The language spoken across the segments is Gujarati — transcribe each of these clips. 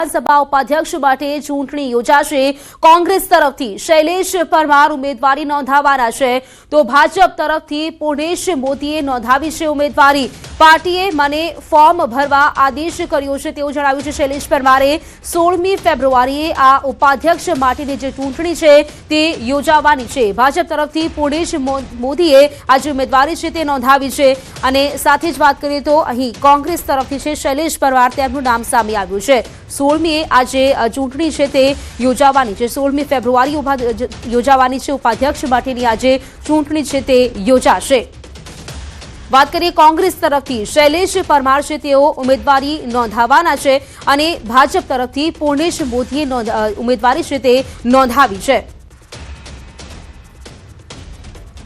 વિધાનસભા ઉપાધ્યક્ષ માટે ચૂંટણી યોજાશે। કોંગ્રેસ તરફથી શૈલેષ પરમાર ઉમેદવારી નોંધાવવાના છે, તો ભાજપ તરફથી પૂર્ણેશ મોદીએ નોંધાવી છે ઉમેદવારી। પાર્ટીએ મને ફોર્મ ભરવા આદેશ કર્યો છે તેવું જણાવ્યું છે શૈલેષ પરમારે। 16મી ફેબ્રુઆરીએ આ ઉપાધ્યક્ષ માટેની જે ચૂંટણી છે તે યોજાવાની છે। ભાજપ તરફથી પૂર્ણેશ મોદીએ આજે ઉમેદવારી છે તે નોંધાવી છે। અને સાથે જ વાત કરીએ તો અહીં કોંગ્રેસ તરફથી છે શૈલેષ પરમાર, તેમનું નામ સામે આવ્યું છે। 16મીએ આજે ચૂંટણી છે તે યોજાવાની છે। 16મી ફેબ્રુઆરી યોજાવાની છે ઉપાધ્યક્ષ માટેની આજે ચૂંટણી છે તે યોજાશે। વાત કરીએ કોંગ્રેસ તરફથી શૈલેષ પરમાર છે તેઓ ઉમેદવારી નોંધાવવાના છે અને ભાજપ તરફથી પૂર્ણેશ મોદીએ ઉમેદવારી છે તે નોંધાવી છે।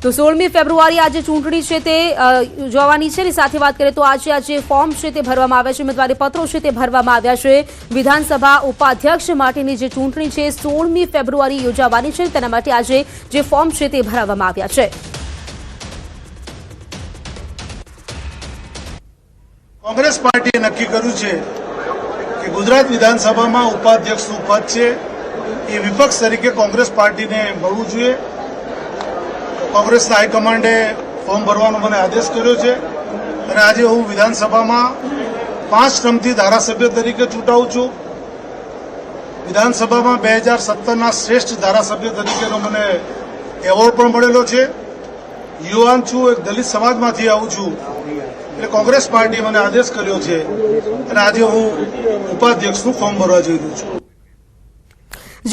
તો 16મી ફેબ્રુઆરી આજે ચૂંટણી છે તે યોજાવાની છે। સાથે વાત કરીએ તો આજે ફોર્મ છે તે ભરવામાં આવ્યા છે, ઉમેદવારી પત્રો છે તે ભરવામાં આવ્યા છે। વિધાનસભા ઉપાધ્યક્ષ માટેની જે ચૂંટણી છે 16મી ફેબ્રુઆરી યોજાવાની છે, તેના માટે આજે જે ફોર્મ છે તે ભરવામાં આવ્યા છે। કોંગ્રેસ પાર્ટીએ નક્કી કર્યું છે કે ગુજરાત વિધાનસભામાં ઉપાધ્યક્ષનું પદ છે એ વિપક્ષ તરીકે કોંગ્રેસ પાર્ટીને મળવું જોઈએ। કોંગ્રેસના હાઈકમાન્ડે ફોર્મ ભરવાનો મને આદેશ કર્યો છે અને આજે હું વિધાનસભામાં 5 ટર્મથી ધારાસભ્ય તરીકે ચૂંટાઉં છું। વિધાનસભામાં 2017ના શ્રેષ્ઠ ધારાસભ્ય તરીકેનો મને એવોર્ડ પણ મળેલો છે। યુવાન છું, એક દલિત સમાજમાંથી આવું છું, એટલે કોંગ્રેસ પાર્ટીએ મને આદેશ કર્યો છે અને આજે હું ઉપાધ્યક્ષનું ફોર્મ ભરવા જઈ રહ્યો છું।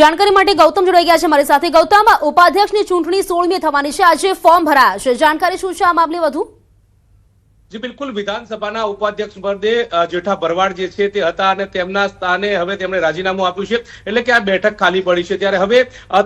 જાણકારી માટે ગૌતમ જોડાઈ ગયા છે મારી સાથે। ગૌતમ, ઉપાધ્યક્ષની ચૂંટણી 16મી થવાની છે, આજે ફોર્મ ભરાયા છે, જાણકારી શું છે આ મામલે વધુ? જી બિલકુલ, વિધાનસભાના ઉપાધ્યક્ષ પદે જેઠા ભરવાડ જે છે તે હતા અને તેમના સ્થાને હવે તેમણે રાજીનામું આપ્યું છે, એટલે કે આ બેઠક ખાલી પડી છે। ત્યારે હવે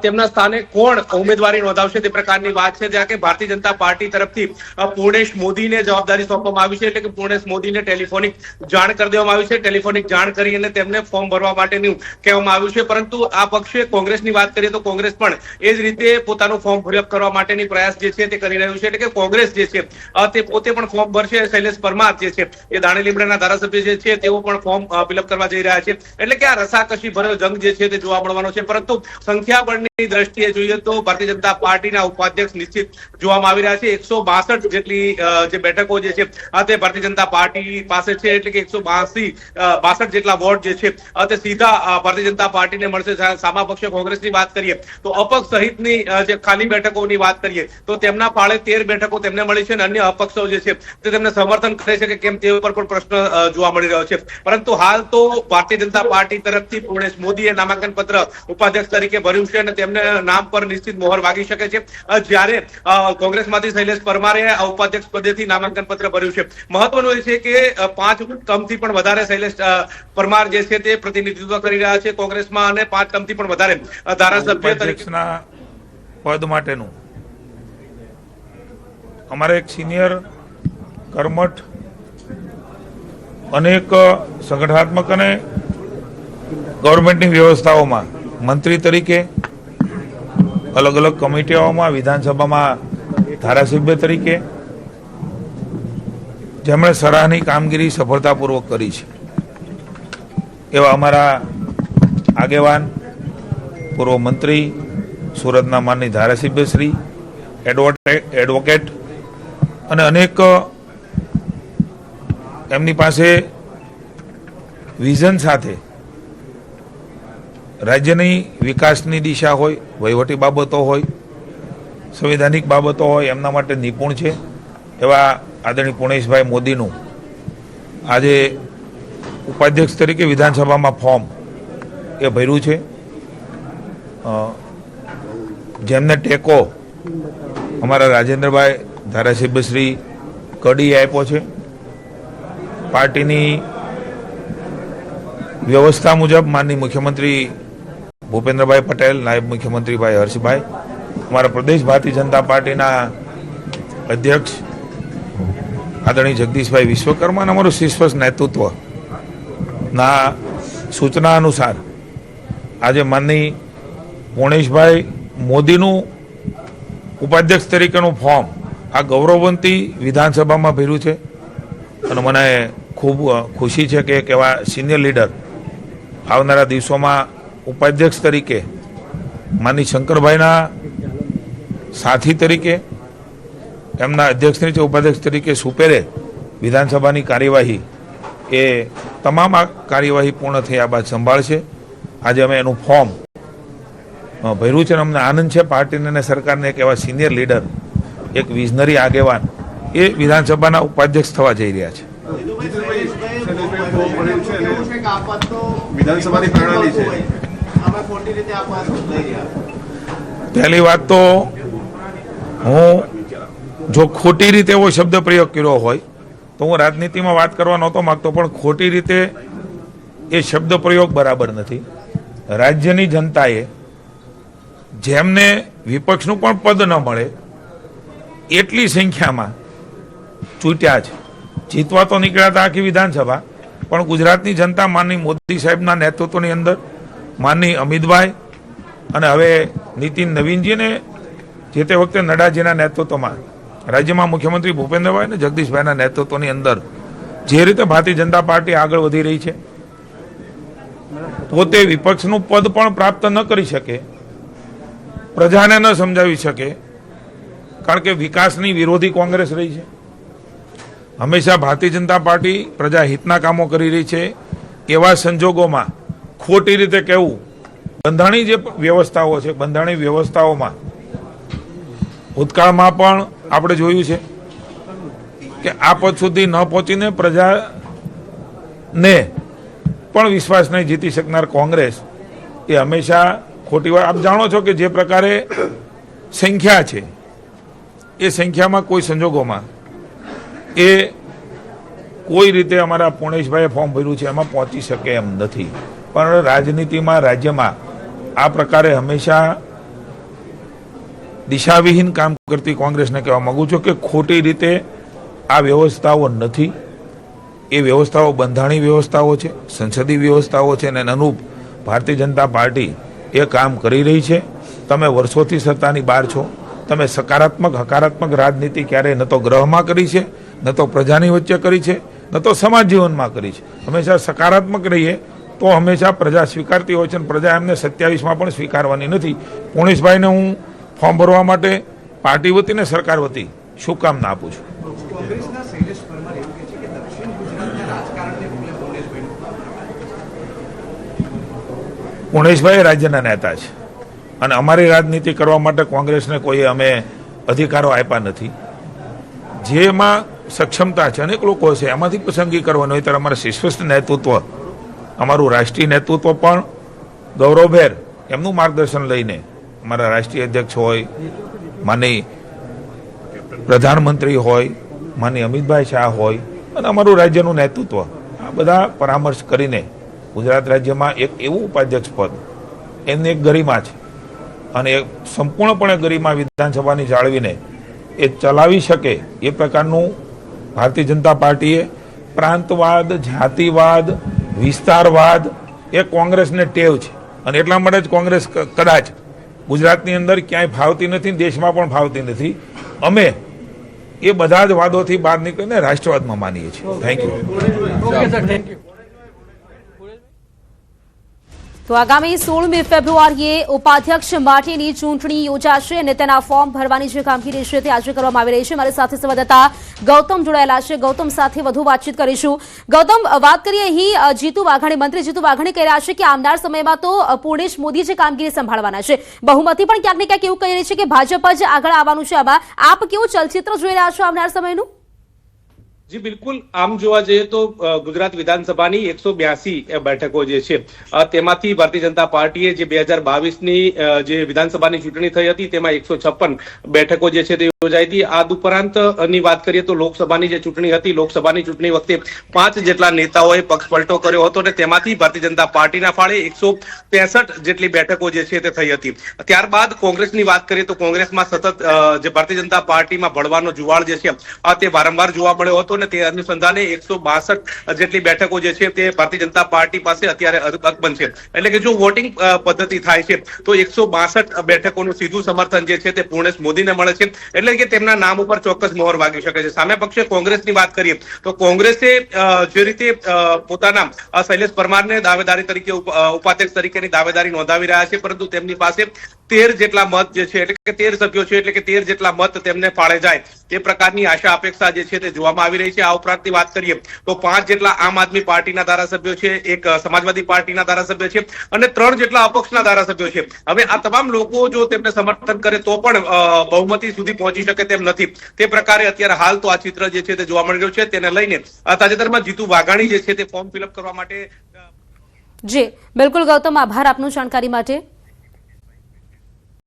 તેમના સ્થાને કોણ ઉમેદવારી નોંધાવશે તે પ્રકારની વાત છે, જ્યાં કે ભારતીય જનતા પાર્ટી તરફથી પૂર્ણેશ મોદીને જવાબદારી સોંપવામાં આવી છે, એટલે કે પૂર્ણેશ મોદીને ટેલિફોનિક જાણ કરી દેવામાં આવી છે। ટેલિફોનિક જાણ કરી અને તેમને ફોર્મ ભરવા માટેનું કહેવામાં આવ્યું છે। પરંતુ આ પક્ષે કોંગ્રેસની વાત કરીએ તો કોંગ્રેસ પણ એ જ રીતે પોતાનું ફોર્મ ફિલઅપ કરવા માટેની પ્રયાસ જે છે તે કરી રહ્યું છે, એટલે કે કોંગ્રેસ જે છે તે પોતે પણ ફોર્મ ભરશે। શૈલેષ પરમાર જે છે એ દાણી લીમડાના ધારાસભ્ય જે છે તેઓ પણ ફોર્મ ફિલઅપ કરવા જઈ રહ્યા છે, એટલે કે આ રસાકસી ભરેલો જંગ જે છે તે જોવા મળવાનો છે। પરંતુ સંખ્યાબળની દ્રષ્ટિએ જોઈએ તો ભારતીય જનતા પાર્ટીના ઉપાધ્યક્ષ નિશ્ચિત જોવામાં આવી રહ્યા છે। 162 જેટલી જે બેઠકો જે છે તે ભારતીય જનતા પાર્ટી પાસે છે, એટલે કે 162 જેટલા વોટ જે છે તે સીધા ભારતીય જનતા પાર્ટીને મળશે। સામા પક્ષે કોંગ્રેસની વાત કરીએ તો અપક્ષ સહિતની જે ખાલી બેઠકોની વાત કરીએ તો તેમના ફાળે 13 બેઠકો તેમને મળી છે અને અન્ય અપક્ષો જે છે તે તેમને સમર્થન કરે છે કે કેમ તે ઉપર પણ પ્રશ્ન જોવા મળી રહ્યો છે। પરંતુ હાલ તો ભારતીય જનતા પાર્ટી તરફથી પૂર્ણેશ મોદીએ નામાંકન પત્ર ઉપાધ્યક્ષ તરીકે ભર્યું છે અને તેમને નામ પર નિશ્ચિત મોહર વાગી શકે છે, જ્યારે કોંગ્રેસમાંથી શૈલેષ પરમારે આ ઉપાધ્યક્ષ પદેથી નામાંકન પત્ર ભર્યું છે। મહત્વનું એ છે કે 5 ટર્મથી પણ વધારે શૈલેષ પરમાર જે છે તે પ્રતિનિધિત્વ કરી રહ્યા છે કોંગ્રેસમાં અને 5 ટર્મથી પણ વધારે ધારાસભ્ય તરીકેના પદ માટેનું અમારે એક સિનિયર કર્મઠ અનેક સંગઠનાત્મક અને ગવર્મેન્ટની વ્યવસ્થાઓમાં મંત્રી તરીકે, અલગ અલગ કમિટીઓમાં, વિધાનસભામાં ધારાસભ્ય તરીકે જેમણે સરાહની કામગીરી સફળતાપૂર્વક કરી છે એવા અમારા આગેવાન, પૂર્વ મંત્રી, સુરતના માનની ધારાસભ્ય શ્રી, એડવોકેટ અને અનેક એમની પાસે વિઝન સાથે રાજ્યની વિકાસની દિશા હોય, વહીવટી બાબતો હોય, સંવિધાનિક બાબતો હોય, એમના માટે નિપુણ છે એવા આદરણીય પૂર્ણેશભાઈ મોદીનું આજે ઉપાધ્યક્ષ તરીકે વિધાનસભામાં ફોર્મ એ ભર્યું છે। જેમને ટેકો અમારા રાજેન્દ્રભાઈ ધારાસભ્ય શ્રી કડીએ આપ્યો છે। પાર્ટીની વ્યવસ્થા મુજબ માનનીય મુખ્યમંત્રી ભૂપેન્દ્રભાઈ પટેલ, નાયબ મુખ્યમંત્રી ભાઈ હર્ષભાઈ, અમારા પ્રદેશ ભારતીય જનતા પાર્ટીના અધ્યક્ષ આદરણીય જગદીશભાઈ વિશ્વકર્મા અને અમારું શીર્ષ નેતૃત્વના સૂચના અનુસાર આજે માનનીય પૂર્ણેશભાઈ મોદીનું ઉપાધ્યક્ષ તરીકેનું ફોર્મ આ ગૌરવવંતી વિધાનસભામાં ભર્યું છે અને મને ખૂબ ખુશી છે કે એક એવા સિનિયર લીડર આવનારા દિવસોમાં ઉપાધ્યક્ષ તરીકે માનની શંકરભાઈના સાથી તરીકે, એમના અધ્યક્ષ નીચે ઉપાધ્યક્ષ તરીકે સુપેરે વિધાનસભાની કાર્યવાહી એ તમામ આ કાર્યવાહી પૂર્ણ થયા બાદ સંભાળશે. આજે અમે એનું ફોર્મ ભર્યું છે અને અમને આનંદ છે પાર્ટીને અને સરકારને એક એવા સિનિયર લીડર, એક વિઝનરી આગેવાન એ વિધાનસભાના ઉપાધ્યક્ષ થવા જઈ રહ્યા છે. વિધાનસભાની પ્રણાલી છે. પહેલી વાત તો હું જો ખોટી રીતે એવો શબ્દ પ્રયોગ કર્યો હોય તો હું રાજનીતિમાં વાત કરવા નહોતો માંગતો, પણ ખોટી રીતે એ શબ્દ પ્રયોગ બરાબર નથી. રાજ્યની જનતાએ જેમને વિપક્ષનું પણ પદ ન મળે એટલી સંખ્યામાં ચૂંટ્યા છે. જીતવા તો નીકળ્યા હતા આખી વિધાનસભા, પણ ગુજરાતની જનતા માનની મોદી સાહેબના નેતૃત્વની અંદર માનની અમિતભાઈ અને હવે નીતિન નવીનજીને જે તે વખતે નડ્ડાજીના નેતૃત્વમાં રાજ્યમાં મુખ્યમંત્રી ભૂપેન્દ્રભાઈ અને જગદીશભાઈના નેતૃત્વની અંદર જે રીતે ભારતીય જનતા પાર્ટી આગળ વધી રહી છે, પોતે વિપક્ષનું પદ પણ પ્રાપ્ત ન કરી શકે, પ્રજાને ન સમજાવી શકે, કારણ કે વિકાસની વિરોધી કોંગ્રેસ રહી છે. હંમેશા ભારતીય જનતા પાર્ટી પ્રજા હિતના કામો કરી રહી છે. એવા સંજોગોમાં ખોટી રીતે કહેવું, બંધારણીય જે વ્યવસ્થાઓ છે, બંધારણીય વ્યવસ્થાઓમાં ભૂતકાળમાં પણ આપણે જોયું છે કે આ પદ સુધી ન પહોંચીને પ્રજાને પણ વિશ્વાસ નહીં જીતી શકનાર કોંગ્રેસ એ હંમેશા ખોટી વાત. આપ જાણો છો કે જે પ્રકારે સંખ્યા છે એ સંખ્યામાં કોઈ સંજોગોમાં એ કોઈ રીતે અમારા પુણેશભાઈએ ફોર્મ ભર્યું છે એમાં પહોંચી શકે એમ નથી. પણ રાજનીતિમાં, રાજ્યમાં આ પ્રકારે હંમેશા દિશાવિહીન કામ કરતી કોંગ્રેસને કહેવા માંગુ છું કે ખોટી રીતે આ વ્યવસ્થાઓ નથી. એ વ્યવસ્થાઓ બંધારણીય વ્યવસ્થાઓ છે, સંસદીય વ્યવસ્થાઓ છે અને અનુરૂપ ભારતીય જનતા પાર્ટી એ કામ કરી રહી છે. તમે વર્ષોથી સત્તાની બહાર છો, તમે સકારાત્મક હકારાત્મક રાજનીતિ ક્યારેય ન તો ગ્રહમાં કરી છે, ન તો પ્રજાની વચ્ચે કરી છે, ન તો સમાજ જીવનમાં કરી છે. હંમેશા સકારાત્મક રહીએ તો હંમેશા પ્રજા સ્વીકારતી હોય છે અને પ્રજા એમને 27માં પણ સ્વીકારવાની નથી. પુણેશભાઈને હું ફોર્મ ભરવા માટે પાર્ટી વતી ને સરકાર વતી શુભકામના આપું છું. પુણેશભાઈ રાજ્યના નેતા છે અને અમારી રાજનીતિ કરવા માટે કોંગ્રેસને કોઈ અમે અધિકારો આપ્યા નથી. જેમાં સક્ષમતા છે, અનેક લોકો છે, એમાંથી પસંદગી કરવાની હોય ત્યારે અમારા શીર્ષસ્થ નેતૃત્વ, અમારું રાષ્ટ્રીય નેતૃત્વ પણ ગૌરવભેર એમનું માર્ગદર્શન લઈને અમારા રાષ્ટ્રીય અધ્યક્ષ હોય, માનની પ્રધાનમંત્રી હોય, માનની અમિતભાઈ શાહ હોય અને અમારું રાજ્યનું નેતૃત્વ, આ બધા પરામર્શ કરીને ગુજરાત રાજ્યમાં એક એવું ઉપાધ્યક્ષ પદ એમની એક ગરિમા છે અને એ સંપૂર્ણપણે ગરિમા વિધાનસભાની જાળવીને એ ચલાવી શકે એ પ્રકારનું ભારતીય જનતા પાર્ટીએ પ્રાંતવાદ, જાતિવાદ, વિસ્તારવાદ એ કોંગ્રેસને ટેવ છે અને એટલા માટે જ કોંગ્રેસ કદાચ ગુજરાતની અંદર ક્યાંય ફાવતી નથી, દેશમાં પણ ફાવતી નથી. અમે એ બધા જ વાદોથી બહાર નીકળીને રાષ્ટ્રવાદમાં માનીએ છીએ. Thank you. તો આગામી 16મી ફેબ્રુઆરીએ ઉપાધ્યક્ષ માટેની ચૂંટણી યોજાશે અને તેના ફોર્મ ભરવાની જે કામગીરી છે તે આજે કરવામાં આવી રહી છે. મારી સાથે સંવાદદાતા ગૌતમ જોડાયેલા છે. ગૌતમ સાથે વધુ વાતચીત કરીશું. ગૌતમ, વાત કરીએ અહીં જીતુ વાઘાણી, મંત્રી જીતુ વાઘાણી કહી રહ્યા છે કે આવનાર સમયમાં તો પુણેશ મોદી જે કામગીરી સંભાળવાના છે, બહુમતી પણ ક્યાંક ને ક્યાંક એવું કહી રહી છે કે ભાજપ જ આગળ આવવાનું છે. આમાં આપ કેવું ચલચિત્ર જોઈ રહ્યા છો આવનાર સમયનું? જી બિલકુલ, આમ જોવા જઈએ તો ગુજરાત વિધાનસભાની 182 બેઠકો જે છે તેમાંથી ભારતીય જનતા પાર્ટીએ જે 2022ની જે વિધાનસભાની ચૂંટણી થઈ હતી તેમાં 156 બેઠકો જે છે તે યોજાઈ હતી. આ ઉપરાંત ની વાત કરીએ તો લોકસભાની જે ચૂંટણી હતી, લોકસભાની ચૂંટણી વખતે 5 જેટલા નેતાઓએ પક્ષ પલટો કર્યો હતો અને તેમાંથી ભારતીય જનતા પાર્ટીના ફાળે 163 જેટલી બેઠકો જે છે તે થઈ હતી. ત્યારબાદ કોંગ્રેસની વાત કરીએ તો કોંગ્રેસમાં સતત જે ભારતીય જનતા પાર્ટીમાં ભળવાનો જુવાળ જે છે તે વારંવાર જોવા મળ્યો હતો. હતો ને તે અનુસંધાને 162 જેટલી બેઠકો જે છે તે ભારતીય જનતા પાર્ટી પાસે અત્યારે અકબંધ છે. એટલે કે જો વોટિંગ પદ્ધતિ થાય છે તો 162 બેઠકોનું સીધું સમર્થન જે છે તે પૂર્ણેશ મોદીને મળે છે. એટલે કે તેમના નામ ઉપર ચોક્કસ મોહર વાગી શકે છે. સામે પક્ષે કોંગ્રેસની વાત કરીએ તો કોંગ્રેસે જે રીતે પોતાના શૈલેષ પરમારને દાવેદારી તરીકે ઉપાધ્યક્ષ તરીકેની દાવેદારી નોંધાવી રહ્યા છે, પરંતુ તેમની પાસે 13 જેટલા મત જે છે એટલે કે 13 સભ્યો છે, એટલે કે 13 જેટલા મત તેમને ફાળે જાય તે પ્રકારની આશા અપેક્ષા જે છે તે જોવામાં આવી રહી છે. આ ઉપરાંતની વાત કરીએ તો 5 જેટલા આમ આદમી પાર્ટીના ધારાસભ્યો છે, એક સમાજવાદી પાર્ટીના ધારાસભ્ય છે અને 3 જેટલા અપક્ષના ધારાસભ્યો છે. હવે આ તમામ લોકો જો તેમને સમર્થન કરે તો પણ બહુમતી સુધી પહોંચી શકે તેમ નથી. તે પ્રકારે અત્યારે હાલ તો આ ચિત્ર જે છે તે જોવા મળી રહ્યું છે. તેને લઈને તાજેતરમાં જીતુ વાઘાણી જે છે તે ફોર્મ ફિલઅપ કરવા માટે જી બિલકુલ ગૌતમ, આભાર આપનું જાણકારી માટે.